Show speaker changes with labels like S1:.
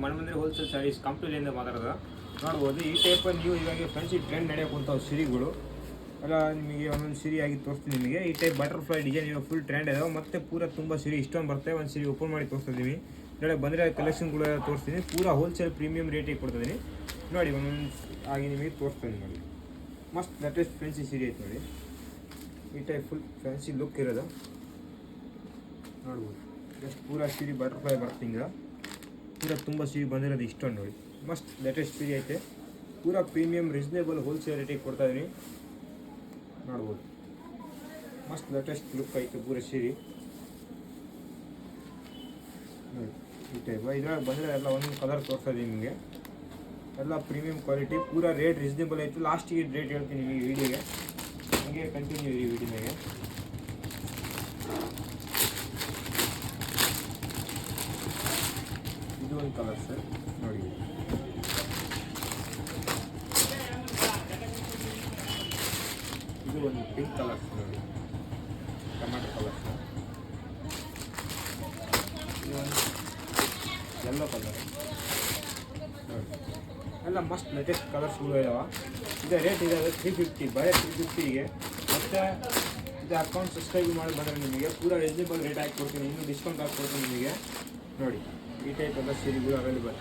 S1: ಮನ್ಮಂದಿರ wholesale saris ಕಂಪ್ನಿಯಿಂದ ಮಾತಾಡೋದು ನೋಡ್ಬೋದು. ಈ ಟೈಪ್ ನೀವು ಇವಾಗ ಫ್ಯಾನ್ಸಿ ಟ್ರೆಂಡ್ ನಡೆಯೋಕೆ ಕುಂತಾವೆ ಸಿರಿಗಳು ಎಲ್ಲ ನಿಮಗೆ ಒಂದೊಂದು ಸಿರಿ ಆಗಿ ತೋರಿಸ್ತೀನಿ ನಿಮಗೆ. ಈ ಟೈಪ್ ಬಟರ್ಫ್ಲೈ ಡಿಸೈನ್ ಇವಾಗ ಫುಲ್ ಟ್ರೆಂಡ್ ಇದಾವೆ ಮತ್ತು ಪೂರ ತುಂಬ ಸಿರಿ ಇಷ್ಟೊಂದು ಬರ್ತವೆ. ಒಂದು ಸಿರಿ ಓಪನ್ ಮಾಡಿ ತೋರಿಸ್ತಿದ್ದೀನಿ. ಇದರೊಳಗೆ ಬಂದರೆ ಕಲೆಕ್ಷನ್ಗಳು ತೋರಿಸ್ತೀನಿ. ಪೂರ ಹೋಲ್ಸೇಲ್ ಪ್ರೀಮಿಯಂ ರೇಟಿಗೆ ಕೊಡ್ತಿದ್ದೀನಿ ನೋಡಿ. ಒಂದೊಂದು ಆಗಿ ನಿಮಗೆ ತೋರಿಸ್ತೀನಿ ನೋಡಿ. ಮಸ್ತ್ ಲೇಟೆಸ್ಟ್ ಫ್ಯಾನ್ಸಿ ಸಿರಿ ಐತೆ ನೋಡಿ. ಈ ಟೈಪ್ ಫುಲ್ ಫ್ಯಾನ್ಸಿ ಲುಕ್ ಇರೋದು ನೋಡ್ಬೋದು. ಜಸ್ಟ್ ಪೂರ ಸಿರಿ ಬಟರ್ಫ್ಲೈ ಬರುತ್ತೆ ಹಿಂಗೆ ಪೂರ ತುಂಬ ಸಿರಿ ಬಂದಿರೋದು ಇಷ್ಟೊಂದು ನೋಡಿ. ಮಸ್ತ್ ಲೇಟೆಸ್ಟ್ ಸಿರಿ ಐತೆ. ಪೂರ ಪ್ರೀಮಿಯಂ ರೀಸನೇಬಲ್ ಹೋಲ್ಸೇಲ್ ರೇಟಿಗೆ ಕೊಡ್ತಾಯಿದ್ದೀನಿ ನೋಡ್ಬೋದು. ಮಸ್ತ್ ಲೇಟೆಸ್ಟ್ ಲುಕ್ ಐತೆ ಪೂರ ಸೀರೆ ನೋಡಿ. ಈ ಟೈಪ್ ಇದ್ರಾಗ ಬಂದರೆ ಎಲ್ಲ ಒಂದೊಂದು ಕಲರ್ ತೋರಿಸ್ತಾ ಇದ್ದೀನಿ ನಿಮಗೆ. ಎಲ್ಲ ಪ್ರೀಮಿಯಂ ಕ್ವಾಲಿಟಿ ಪೂರ ರೇಟ್ ರೀಸನೇಬಲ್ ಐತೆ. ಲಾಸ್ಟಿಗೆ ರೇಟ್ ಹೇಳ್ತೀನಿ ಈ ವಿಡಿಯೋಗೆ, ಹಂಗೆ ಕಂಟಿನ್ಯೂ ಈ ವಿಡಿಯೋನಾಗೆ. ಇದು ಒಂದು ಕಲರ್ ಸರ್ ನೋಡಿ. ಇದು ಒಂದು ಪಿಂಕ್ ಕಲರ್ ನೋಡಿ, ಟೊಮ್ಯಾಟೊ ಕಲರ್. ಇದು ಒಂದು ಯೆಲ್ಲೋ ಕಲರ್ ನೋಡಿ. ಎಲ್ಲ ಮಸ್ತ್ ಲೇಟೆಸ್ಟ್ ಕಲರ್ಸ್ಗಳು ಇದಾವೆ. ಇದು ರೇಟ್ ಇದೆ 350, ಬರೀ 350ಗೆ. ಮತ್ತು ಇದು ಅಕೌಂಟ್ ಸಬ್ಸ್ಕ್ರೈಬ್ ಮಾಡಿ ಬಂದರೆ ನಿಮಗೆ ಪೂರ ರೀಸನೇಬಲ್ ರೇಟ್ ಹಾಕಿ ಕೊಡ್ತೀನಿ. ಇನ್ನೂ ಡಿಸ್ಕೌಂಟ್ ಹಾಕಿ ಕೊಡ್ತೀನಿ ನಿಮಗೆ ನೋಡಿ. ಈ ಟೈಪ್ ಎಲ್ಲ ಸೀರೆಗಳು ಅವೈಲೇಬಲ್.